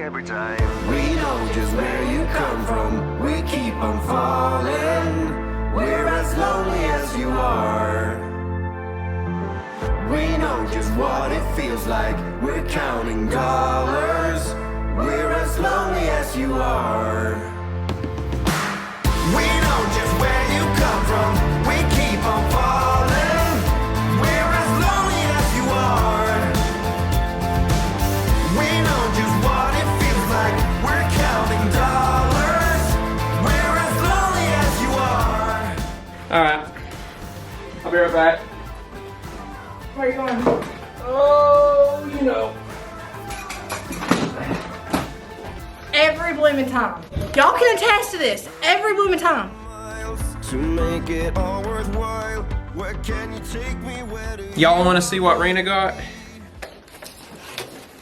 Every time we know just where you come from, we keep on falling. We're as lonely as you are. We know just what it feels like. We're counting dollars. We're as lonely as you are. We know just where you come from. We keep on falling. We're as lonely as you are. We know just what it feels like. We're counting dollars. We're as lonely as you are. Alright. I'll be right back. Where are you going? Oh, you know. Every blooming time. Y'all can attest to this. Every blooming time. To make it all worthwhile, where can you take me? Where do you... Y'all want to see what Rena got?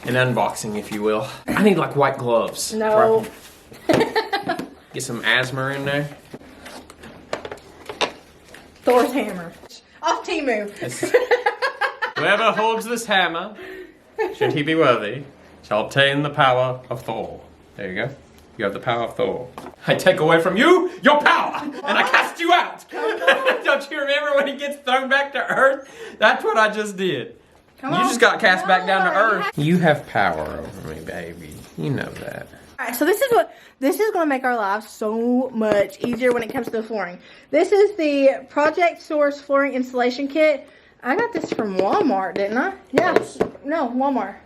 An unboxing, if you will. I need like white gloves. No. Get some asthma in there. Thor's hammer. Off Temu. Whoever holds this hammer, should he be worthy, shall obtain the power of Thor. There you go. You have the power of Thor. I take away from you your power, and I cast you out. Don't you remember when he gets thrown back to Earth? That's what I just did. Come you on. just got cast back down to Earth. You have power over me, baby. You know that. Alright, so this is going to make our lives so much easier when it comes to the flooring. This is the Project Source Flooring Installation Kit. I got this from Walmart, didn't I? Yeah. Lowe's. No, Walmart.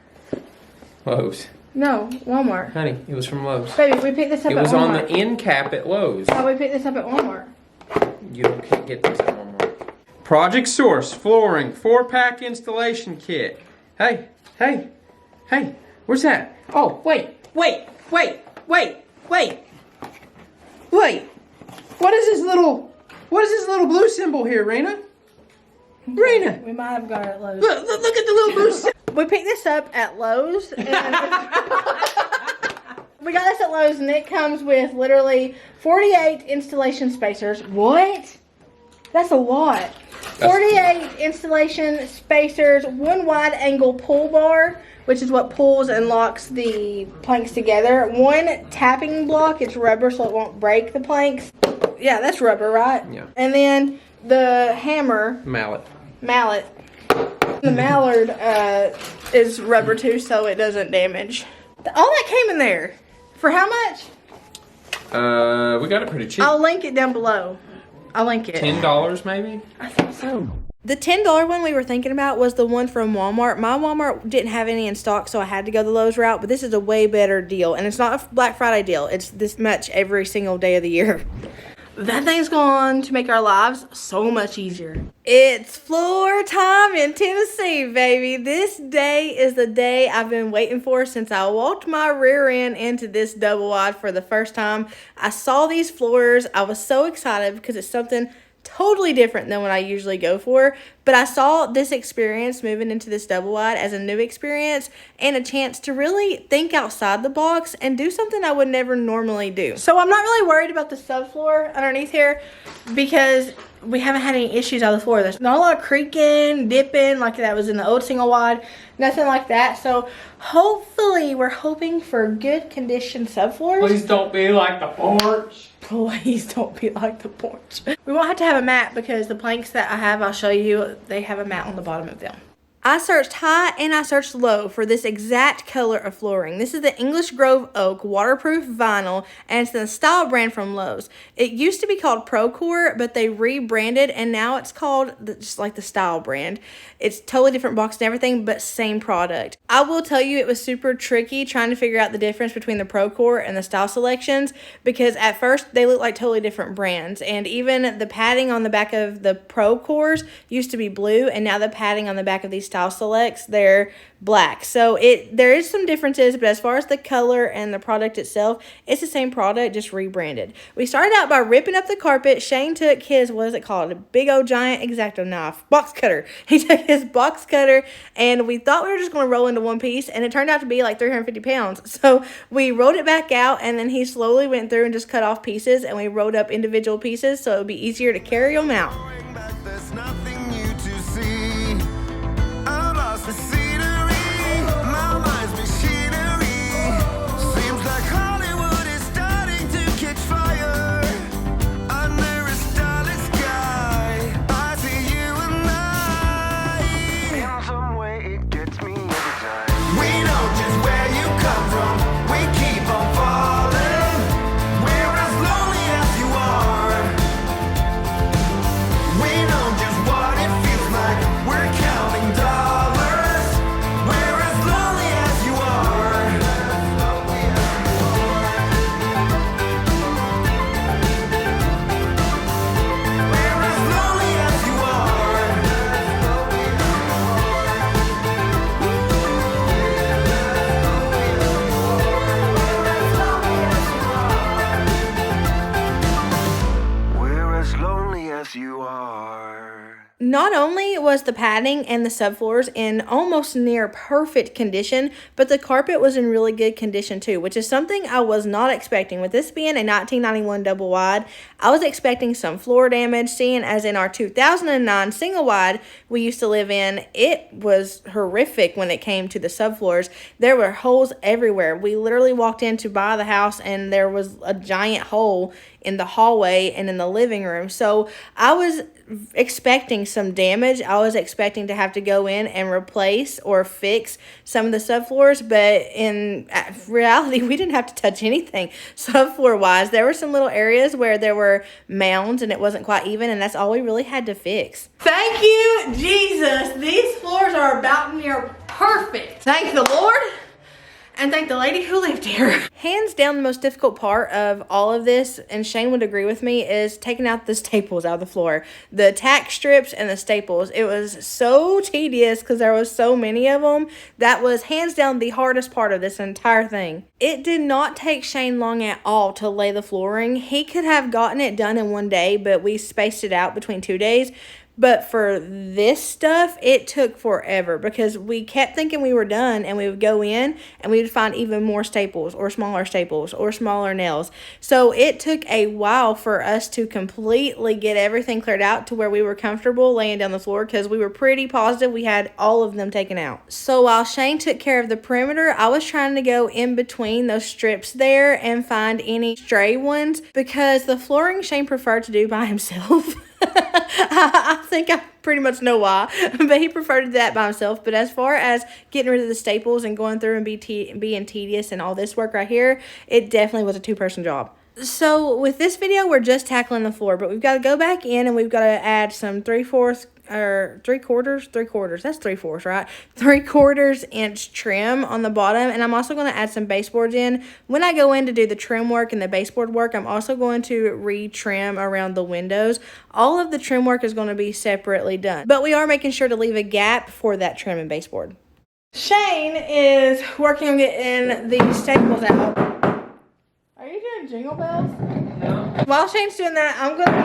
Lowe's. No, Walmart. Honey, it was from Lowe's. Baby, we picked this up It at was on Walmart. the end cap at Lowe's. Oh, we picked this up at Walmart. You can't get this at Walmart. Project Source Flooring 4-pack installation kit. Hey, hey, hey, where's that? Oh, wait. What is this little blue symbol here, Rena? Rena, We might have got it at Lowe's. look at the little blue symbol. We picked this up at Lowe's. And we got this at Lowe's, and it comes with literally 48 installation spacers. What? That's a lot. 48 installation spacers, one wide angle pull bar, which is what pulls and locks the planks together. One tapping block, it's rubber so it won't break the planks. Yeah, that's rubber, right? Yeah. And then the hammer, Mallet. the mallard is rubber too, so it doesn't damage. All that came in there. For how much? We got it pretty cheap. I'll link it down below. I'll link it. $10 maybe? I think so. The $10 one we were thinking about was the one from Walmart. My Walmart didn't have any in stock, so I had to go the Lowe's route, but this is a way better deal. And it's not a Black Friday deal. It's this much every single day of the year. That thing's going to make our lives so much easier. It's floor time in Tennessee, baby. This day is the day I've been waiting for since I walked my rear end into this double wide for the first time. I saw these floors. I was so excited because it's something totally different than what I usually go for, but I saw this experience moving into this double wide as a new experience and a chance to really think outside the box and do something I would never normally do. So I'm not really worried about the subfloor underneath here because we haven't had any issues on the floor. There's not a lot of creaking, dipping like that was in the old single wide, nothing like that. So hopefully we're hoping for good condition subfloors. Please don't be like the porch. Please don't be like the porch. We won't have to have a mat because the planks that I have, I'll show you, they have a mat on the bottom of them. I searched high and I searched low for this exact color of flooring. This is the English Grove Oak waterproof vinyl, and it's the Style brand from Lowe's. It used to be called Procore, but they rebranded, and now it's called just like the Style brand. It's totally different box and everything, but same product. I will tell you it was super tricky trying to figure out the difference between the Procore and the Style selections because at first they look like totally different brands, and even the padding on the back of the Procores used to be blue, and now the padding on the back of these Style Selects. They're black. So there is some differences, but as far as the color and the product itself, it's the same product, just rebranded. We started out by ripping up the carpet. Shane took his, what is it called? A big old giant X-Acto knife. Box cutter. He took his box cutter, and we thought we were just going to roll into one piece, and it turned out to be like 350 pounds. So we rolled it back out, and then he slowly went through and just cut off pieces, and we rolled up individual pieces so it would be easier to carry them out. There's nothing new to see. I've lost the scenery. My mind's machinery. Seems like Hollywood is starting to catch fire. Under a starlit sky, I see you and I. In some way, it gets me every time. We know just where you come from. We keep on falling. We're as lonely as you are. We know just what it feels like. We're counting dollars. We're as lonely as you are. We're as lonely as you are. We're as lonely as you are. Not only was the padding and the subfloors in almost near perfect condition, but the carpet was in really good condition too, which is something I was not expecting. With this being a 1991 double wide, I was expecting some floor damage, seeing as in our 2009 single wide we used to live in, it was horrific when it came to the subfloors. There were holes everywhere. We literally walked in to buy the house and there was a giant hole in the hallway and in the living room. So I was expecting some damage. I was expecting to have to go in and replace or fix some of the subfloors, but in reality, we didn't have to touch anything subfloor wise. There were some little areas where there were mounds and it wasn't quite even, and that's all we really had to fix. Thank you, Jesus. These floors are about near perfect. Thank the Lord. And thank the lady who lived here. Hands down, the most difficult part of all of this, and Shane would agree with me, is taking out the staples out of the floor. The tack strips and the staples. It was so tedious because there was so many of them. That was hands down the hardest part of this entire thing. It did not take Shane long at all to lay the flooring. He could have gotten it done in one day, but we spaced it out between 2 days. But for this stuff, it took forever because we kept thinking we were done, and we would go in and we would find even more staples or smaller nails. So it took a while for us to completely get everything cleared out to where we were comfortable laying down the floor, because we were pretty positive we had all of them taken out. So while Shane took care of the perimeter, I was trying to go in between those strips there and find any stray ones, because the flooring Shane preferred to do by himself. I think I pretty much know why, but he preferred that by himself. But as far as getting rid of the staples and going through and being tedious and all this work right here, it definitely was a two-person job. So with this video, we're just tackling the floor, but we've got to go back in and we've got to add some 3/4 or 3/4, that's 3/4, right? 3/4 inch trim on the bottom. And I'm also going to add some baseboards in. When I go in to do the trim work and the baseboard work, I'm also going to re-trim around the windows. All of the trim work is going to be separately done, but we are making sure to leave a gap for that trim and baseboard. Shane is working on getting the staples out. Are you doing jingle bells? No. While Shane's doing that, I'm going to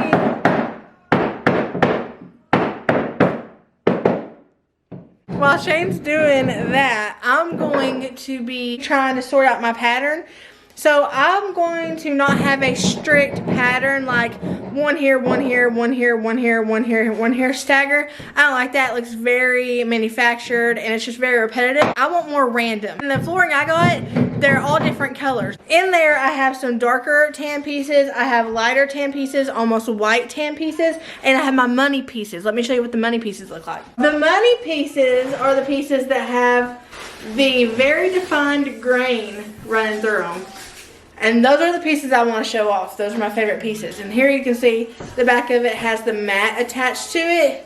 be... While Shane's doing that, I'm going to be trying to sort out my pattern. So I'm going to not have a strict pattern like one here, one here, one here, one here, one here, one here stagger. I don't like that. It looks very manufactured and it's just very repetitive. I want more random. And the flooring I got, they're all different colors. In there, I have some darker tan pieces. I have lighter tan pieces, almost white tan pieces, and I have my money pieces. Let me show you what the money pieces look like. The money pieces are the pieces that have the very defined grain running through them. And those are the pieces I want to show off. Those are my favorite pieces. And here you can see the back of it has the mat attached to it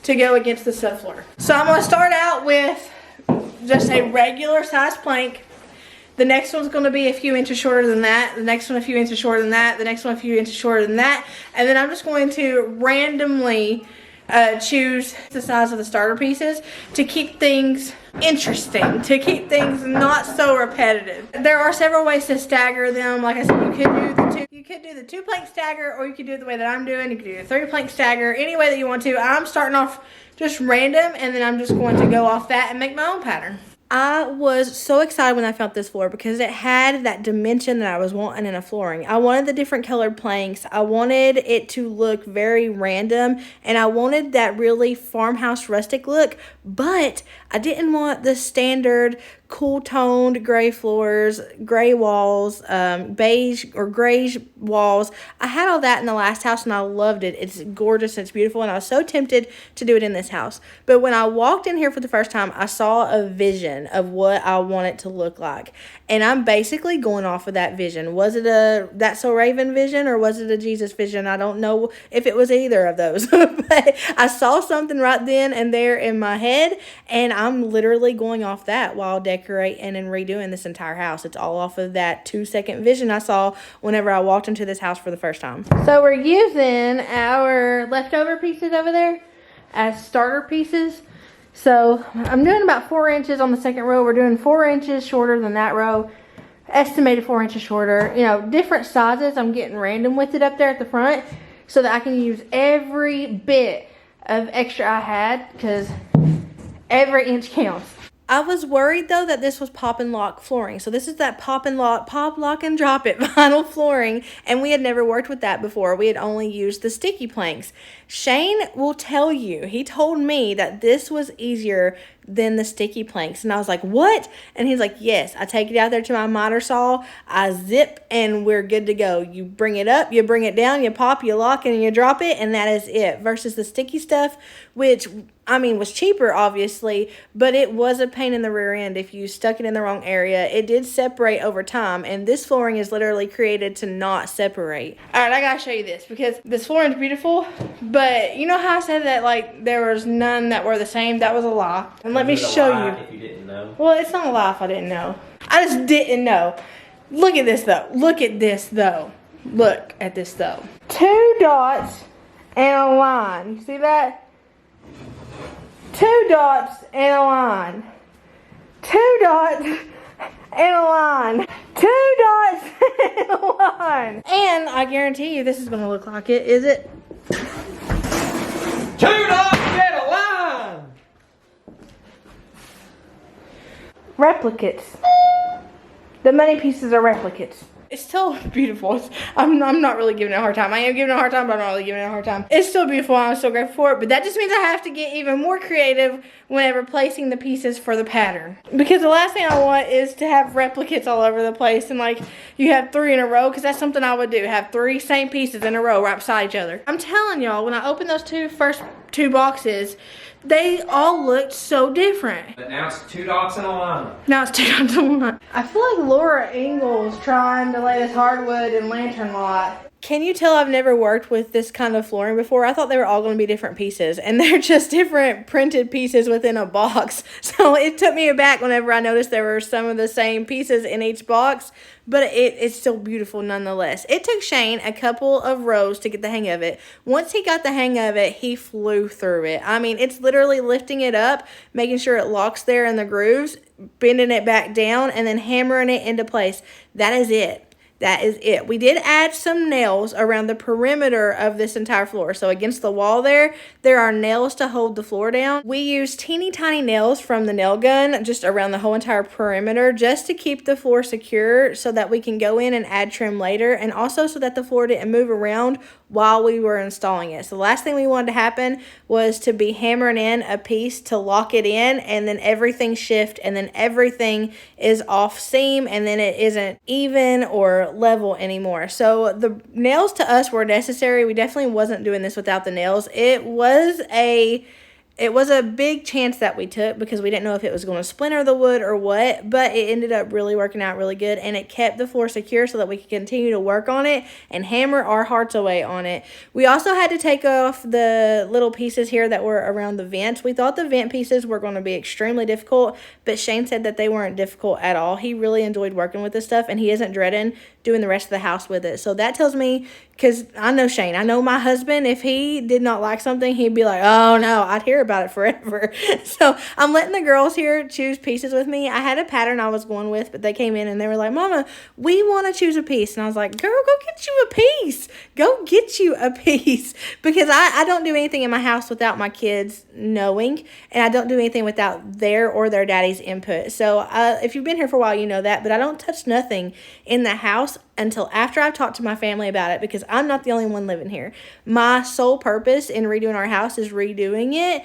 to go against the subfloor. So I'm going to start out with just a regular size plank. The next one's going to be a few inches shorter than that. The next one a few inches shorter than that. The next one a few inches shorter than that. And then I'm just going to randomly choose the size of the starter pieces to keep things interesting, to keep things not so repetitive. There are several ways to stagger them. Like I said, you could do the 2 plank stagger, or you could do it the way that I'm doing. You could do a 3 plank stagger, any way that you want to. I'm starting off just random, and then I'm just going to go off that and make my own pattern. I was so excited when I found this floor because it had that dimension that I was wanting in a flooring. I wanted the different colored planks. I wanted it to look very random, and I wanted that really farmhouse rustic look, but I didn't want the standard cool toned gray floors, gray walls, beige or grayish walls. I had all that in the last house and I loved it. It's gorgeous, it's beautiful, and I was so tempted to do it in this house. But when I walked in here for the first time, I saw a vision of what I want it to look like. And I'm basically going off of that vision. Was it a That's So Raven vision, or was it a Jesus vision? I don't know if it was either of those. But I saw something right then and there in my head, and I'm literally going off that while decorating and redoing this entire house. It's all off of that 2-second vision I saw whenever I walked into this house for the first time. So we're using our leftover pieces over there as starter pieces. So I'm doing about 4 inches on the second row. We're doing 4 inches shorter than that row. Estimated 4 inches shorter. You know, different sizes. I'm getting random with it up there at the front so that I can use every bit of extra I had, because every inch counts. I was worried though that this was pop and lock flooring. So this is that pop and lock, pop, lock and drop it vinyl flooring. And we had never worked with that before. We had only used the sticky planks. Shane will tell you, he told me that this was easier than the sticky planks. And I was like, what? And he's like, yes, I take it out there to my miter saw, I zip, and we're good to go. You bring it up, you bring it down, you pop, you lock, and you drop it, and that is it. Versus the sticky stuff, which, I mean, was cheaper, obviously, but it was a pain in the rear end if you stuck it in the wrong area. It did separate over time, and this flooring is literally created to not separate. All right, I gotta show you this, because this flooring is beautiful, but you know how I said that, like, there was none that were the same? That was a lie. And let me show you. If you didn't know. Well, it's not a lie if I didn't know. I just didn't know. Look at this, though. Look at this, though. Look at this, though. 2 dots and a line. You see that? 2 dots and a line. 2 dots and a line. 2 dots and a line. And I guarantee you this is going to look like it, is it? 2 dots and a line! Replicates. The money pieces are replicates. It's still beautiful. I'm not really giving it a hard time. I am giving it a hard time, but I'm not really giving it a hard time. It's still beautiful, and I'm so grateful for it, but that just means I have to get even more creative whenever placing the pieces for the pattern. Because the last thing I want is to have replicates all over the place, and like you have 3 in a row, because that's something I would do. Have 3 same pieces in a row right beside each other. I'm telling y'all, when I opened those first two boxes, they all looked so different. But now it's 2 dots and a line. Now it's 2 dots and a line. I feel like Laura Ingalls trying to lay this hardwood and lantern lot. Can you tell I've never worked with this kind of flooring before? I thought they were all going to be different pieces, and they're just different printed pieces within a box. So it took me aback whenever I noticed there were some of the same pieces in each box, but it's still beautiful nonetheless. It took Shane a couple of rows to get the hang of it. Once he got the hang of it, he flew through it. I mean, it's literally lifting it up, making sure it locks there in the grooves, bending it back down, and then hammering it into place. That is it. That is it. We did add some nails around the perimeter of this entire floor. So against the wall there are nails to hold the floor down. We used teeny tiny nails from the nail gun just around the whole entire perimeter just to keep the floor secure so that we can go in and add trim later, and also so that the floor didn't move around while we were installing it. So the last thing we wanted to happen was to be hammering in a piece to lock it in, and then everything shift, and then everything is off seam, and then it isn't even or level anymore. So the nails to us were necessary. We definitely wasn't doing this without the nails. It was a It was a big chance that we took because we didn't know if it was going to splinter the wood or what, but it ended up really working out really good, and it kept the floor secure so that we could continue to work on it and hammer our hearts away on it. We also had to take off the little pieces here that were around the vents. We thought the vent pieces were going to be extremely difficult, but Shane said that they weren't difficult at all. He really enjoyed working with this stuff, and he isn't dreading doing the rest of the house with it. So that tells me, because I know Shane, I know my husband, if he did not like something, he'd be like, oh no, I'd hear about it forever. So I'm letting the girls here choose pieces with me. I had a pattern I was going with, but they came in and they were like, Mama, we want to choose a piece. And I was like, girl, go get you a piece. Go get you a piece. Because I don't do anything in my house without my kids knowing, and I don't do anything without their or their daddy's input. So if you've been here for a while, you know that, but I don't touch nothing in the house until after I've talked to my family about it, because I'm not the only one living here. My sole purpose in redoing our house is redoing it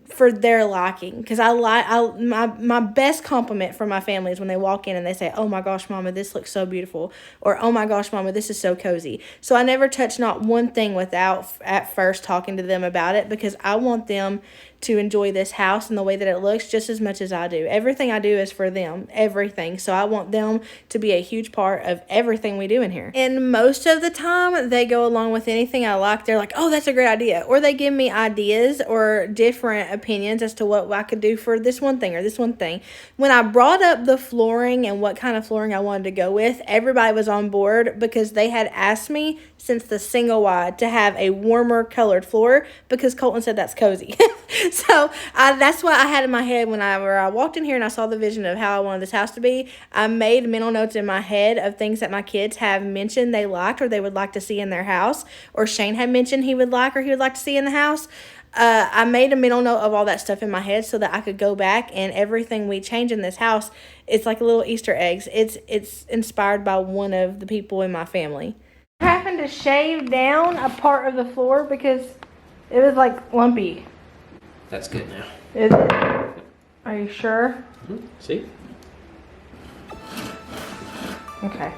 for their liking, because my best compliment from my family is when they walk in and they say, oh my gosh, Mama, this looks so beautiful, or oh my gosh, Mama, this is so cozy. So I never touch not one thing without at first talking to them about it, because I want them to enjoy this house and the way that it looks just as much as I do. Everything I do is for them, everything. So I want them to be a huge part of everything we do in here. And most of the time, they go along with anything I like. They're like, oh, that's a great idea. Or they give me ideas or different opinions as to what I could do for this one thing or this one thing. When I brought up the flooring and what kind of flooring I wanted to go with, everybody was on board, because they had asked me since the single wide to have a warmer colored floor, because Colton said that's cozy. So that's what I had in my head whenever I walked in here and I saw the vision of how I wanted this house to be. I made mental notes in my head of things that my kids have mentioned they liked or they would like to see in their house, or Shane had mentioned he would like or he would like to see in the house. I made a mental note of all that stuff in my head so that I could go back, and everything we change in this house, it's like little Easter eggs. It's inspired by one of the people in my family. I happened to shave down a part of the floor because it was like lumpy. That's good now. Is it? Are you sure? Mm-hmm. See? Okay.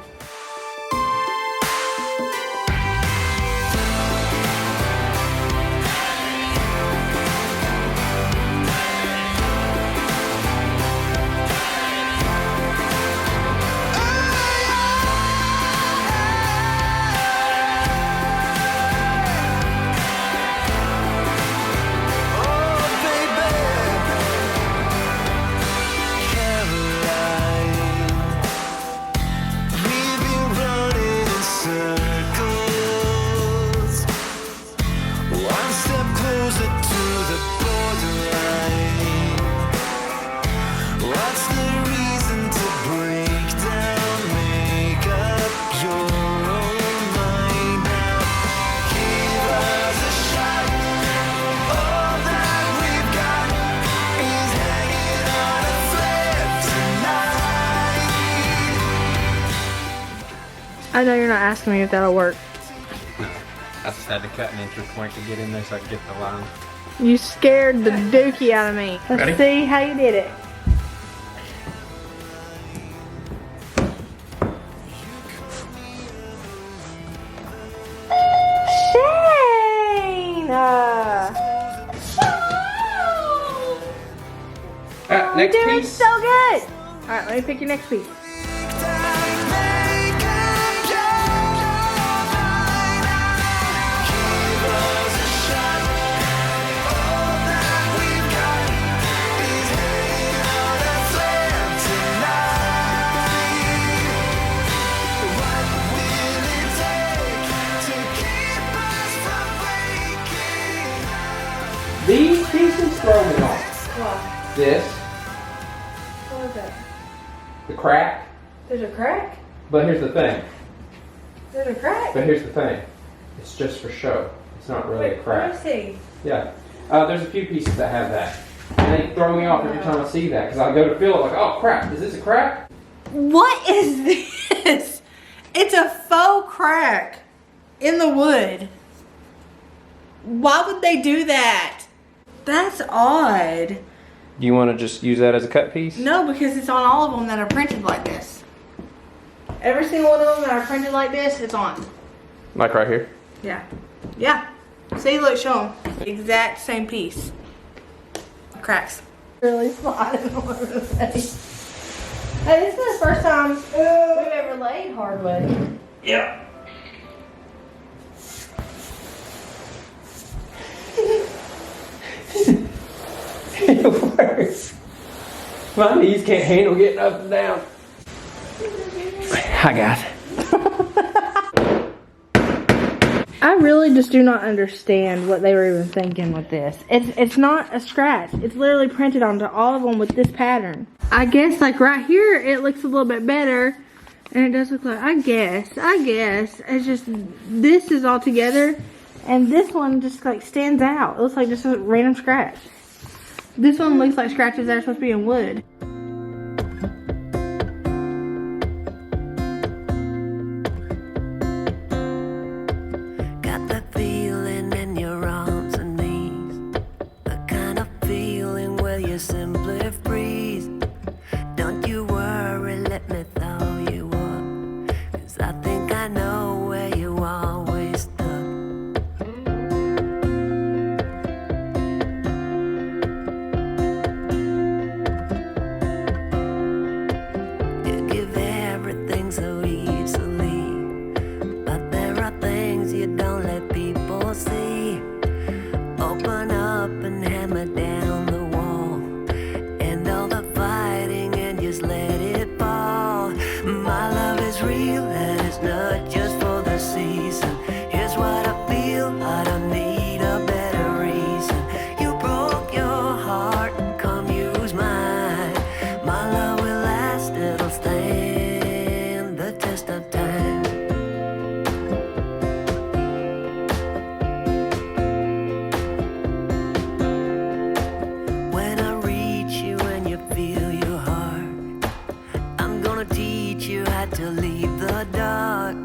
I know you're not asking me if that'll work. No. I just had to cut an inch or point to get in there so I could get the line. You scared the dookie out of me. Let's Ready? see how you did it. Shane! Next You're doing piece. so good! Alright, let me pick your next piece. These pieces throw me off. What? This, What is that? the crack. There's a crack? But here's the thing. There's a crack? But here's the thing. It's just for show. It's not really a crack. Let me see. Yeah. There's a few pieces that have that. And they throw me off every time I see that. Because I go to feel it like, oh crap, is this a crack? What is this? It's a faux crack in the wood. Why would they do that? That's odd. Do you want to just use that as a cut piece? No, because it's on all of them that are printed like this. Every single one of them that are printed like this, it's on. Like right here? Yeah. Yeah. See, look, show them. Exact same piece. cracks. Really sliding all over the place. Hey, this is the first time we've ever laid hardwood. Yeah. It works. My knees can't handle getting up and down. Hi guys. I really just do not understand what they were even thinking with this. It's not a scratch. It's literally printed onto all of them with this pattern. I guess like right here it looks a little bit better. And it does look like, I guess. It's just, this is all together. And this one just like stands out. It looks like just a random scratch. This one looks like scratches that are supposed to be in wood. Got that feeling in your arms and knees, the kind of feeling where you simply freeze. Don't you worry, let me throw you up, 'cause I think I know where you always stuck. You give everything so easily, but there are things you don't let people see. Open up and hammer down the wall, and all the fighting and just let it fall. My love is real and it's not just for the season. Here's what I feel, I don't need a better reason. You broke your heart, come use mine. My love will last, it'll stand the test of time. When I reach you and you feel your heart, I'm gonna teach you how to leave the dark.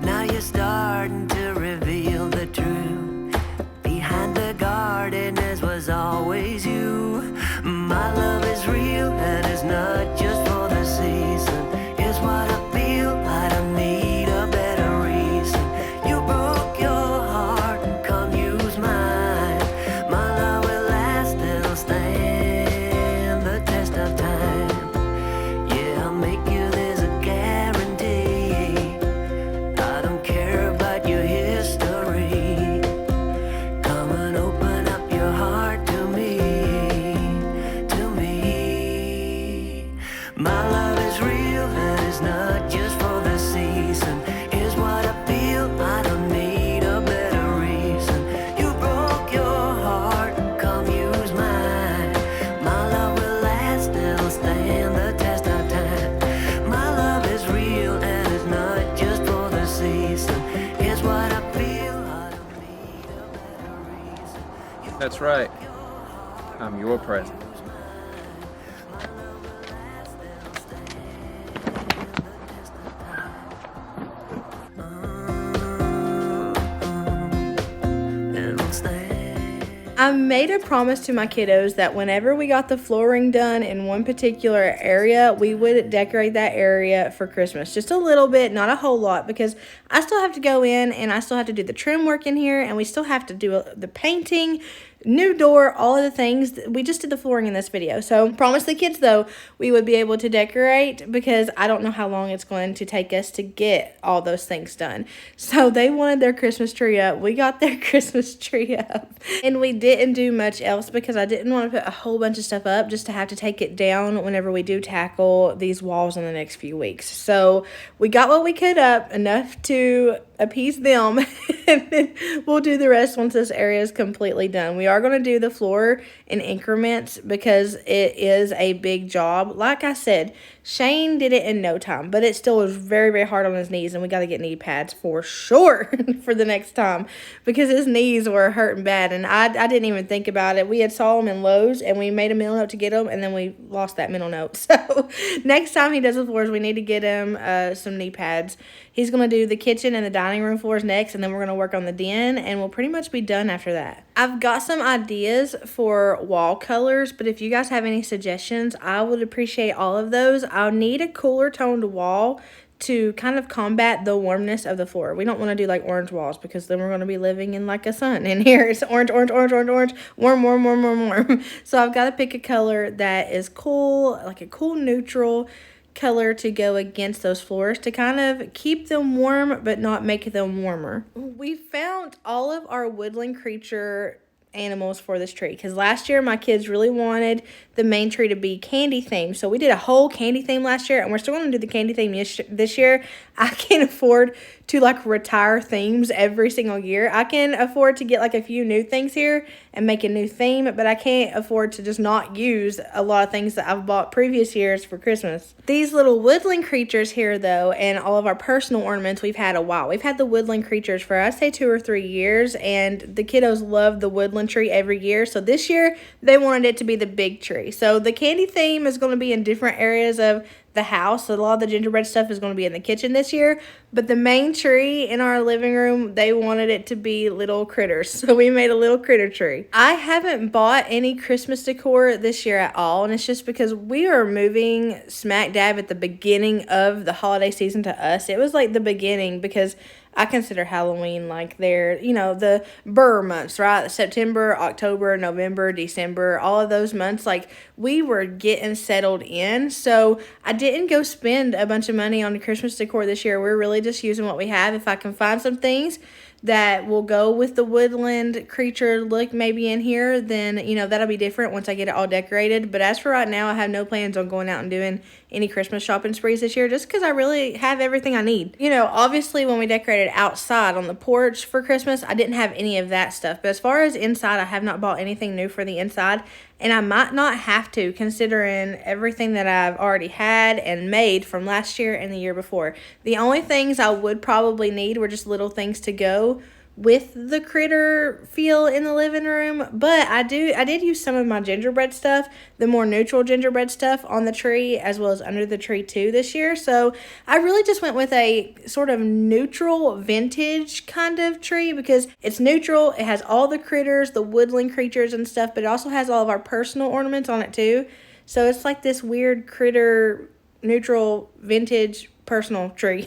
Now you're starting to reveal the truth. Behind the gardeners was always you. My love is real and it's not just for the season. Here's what I feel, I don't need a better reason. You broke your heart, come use mine. My love will last, it'll stand the test of time. Yeah, I'll make you this a guarantee. I don't care about your history. Come and open up your heart to me, to me. My love is real and it's not just for the season. Here's what I feel, I don't need a better reason. You broke your heart, come use mine. My love will last, it'll stand the test of time. My love is real and it's not just for the season. Here's what I feel, I don't need a better reason. You That's right. I'm your present. it'll stand. I made a promise to my kiddos that whenever we got the flooring done in one particular area, we would decorate that area for Christmas. Just a little bit, not a whole lot, because I still have to go in and I still have to do the trim work in here, and we still have to do the painting, new door, all of the things. We just did the flooring in this video. So promise the kids though we would be able to decorate, because I don't know how long it's going to take us to get all those things done. So they wanted their Christmas tree up. We got their Christmas tree up, and we didn't do much else because I didn't want to put a whole bunch of stuff up just to have to take it down whenever we do tackle these walls in the next few weeks. So we got what we could up, enough to appease them, and then we'll do the rest once this area is completely done. We are going to do the floor in increments because it is a big job. Like I said, Shane did it in no time, but it still was very, very hard on his knees, and we got to get knee pads for sure for the next time, because his knees were hurting bad, and I didn't even think about it. We had saw them in Lowe's, and we made a mental note to get them, and then we lost that mental note. So next time he does the floors, we need to get him some knee pads. He's going to do the kitchen and the dining room floors next, and then we're going to work on the den, and we'll pretty much be done after that. I've got some ideas for wall colors, but if you guys have any suggestions, I would appreciate all of those. I'll need a cooler toned wall to kind of combat the warmness of the floor. We don't want to do like orange walls because then we're going to be living in like a sun. And here it's orange, orange, orange, orange, orange, warm, warm, warm, warm, warm. So I've got to pick a color that is cool, like a cool neutral color to go against those floors to kind of keep them warm but not make them warmer. We found all of our woodland creature animals for this tree because last year my kids really wanted the main tree to be candy themed, so we did a whole candy theme last year, and we're still going to do the candy theme this year. I can't afford to like retire themes every single year. I can afford to get like a few new things here and make a new theme, but I can't afford to just not use a lot of things that I've bought previous years for Christmas. These little woodland creatures here though, and all of our personal ornaments, we've had a while. We've had the woodland creatures for I'd say 2 or 3 years, and the kiddos love the woodland tree every year. So this year they wanted it to be the big tree. So the candy theme is going to be in different areas of the house. So a lot of the gingerbread stuff is going to be in the kitchen this year, but the main tree in our living room, they wanted it to be little critters. So we made a little critter tree. I haven't bought any Christmas decor this year at all, and it's just because we are moving smack dab at the beginning of the holiday season to us. It was like the beginning because I consider Halloween like they're, you know, the Burr months, right? September, October, November, December, all of those months, like we were getting settled in. So I didn't go spend a bunch of money on the Christmas decor this year. We're really just using what we have. If I can find some things that will go with the woodland creature look maybe in here, then, you know, that'll be different once I get it all decorated. But as for right now, I have no plans on going out and doing any Christmas shopping sprees this year just because I really have everything I need. You know, obviously when we decorated outside on the porch for Christmas, I didn't have any of that stuff. But as far as inside, I have not bought anything new for the inside. And I might not have to, considering everything that I've already had and made from last year and the year before. The only things I would probably need were just little things to go with the critter feel in the living room. But I did use some of my gingerbread stuff, the more neutral gingerbread stuff on the tree as well as under the tree too this year. So I really just went with a sort of neutral vintage kind of tree because it's neutral. It has all the critters, the woodland creatures and stuff, but it also has all of our personal ornaments on it too. So it's like this weird critter, neutral, vintage, personal tree.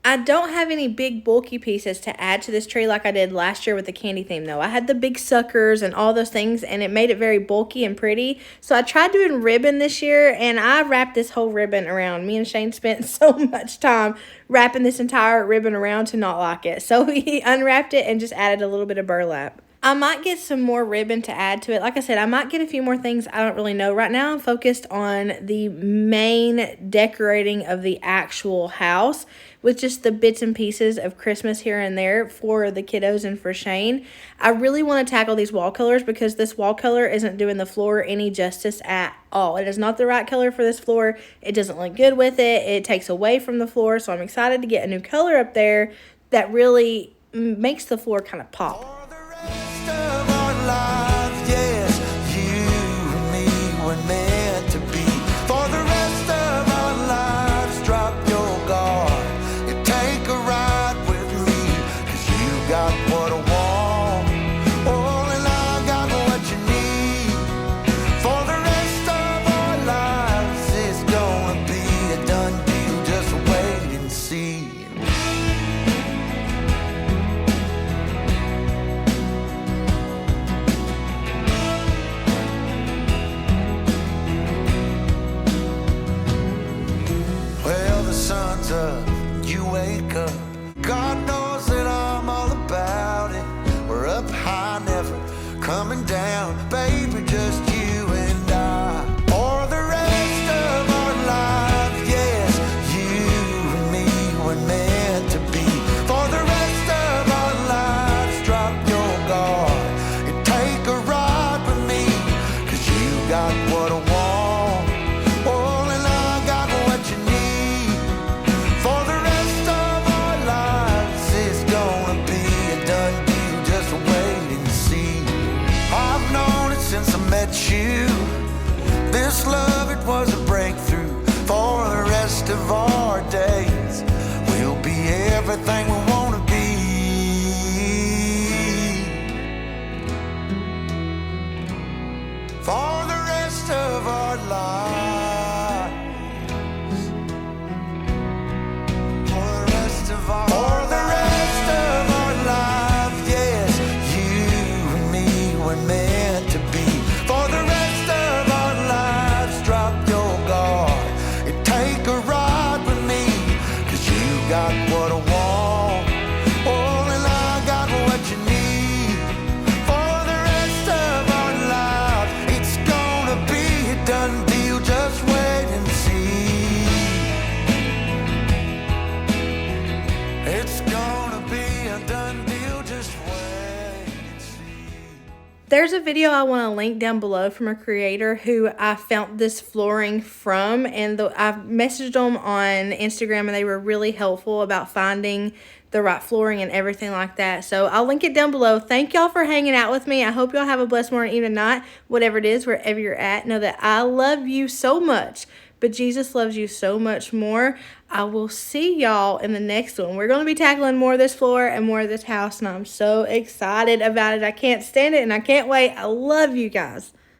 I don't have any big bulky pieces to add to this tree like I did last year with the candy theme though. I had the big suckers and all those things and it made it very bulky and pretty. So I tried doing ribbon this year and I wrapped this whole ribbon around. Me and Shane spent so much time wrapping this entire ribbon around to not like it. So we unwrapped it and just added a little bit of burlap. I might get some more ribbon to add to it. Like I said, I might get a few more things. I don't really know. Right now, I'm focused on the main decorating of the actual house with just the bits and pieces of Christmas here and there for the kiddos and for Shane. I really want to tackle these wall colors because this wall color isn't doing the floor any justice at all. It is not the right color for this floor. It doesn't look good with it. It takes away from the floor. So I'm excited to get a new color up there that really makes the floor kind of pop. You wake up, God knows that I'm all about it. We're up high, never coming down, baby, just you and I. For the rest of our lives, yes, you and me were meant to be. For the rest of our lives, drop your guard and take a ride with me, 'cause you got what I want. You, this love, it was a breakthrough. For the rest of our days, we'll be everything we want to be. For the rest of our lives. There's a video I want to link down below from a creator who I found this flooring from, and I messaged them on Instagram, and they were really helpful about finding the right flooring and everything like that. So I'll link it down below. Thank y'all for hanging out with me. I hope y'all have a blessed morning, even night, whatever it is, wherever you're at. Know that I love you so much, but Jesus loves you so much more. I will see y'all in the next one. We're going to be tackling more of this floor and more of this house, and I'm so excited about it. I can't stand it, and I can't wait. I love you guys.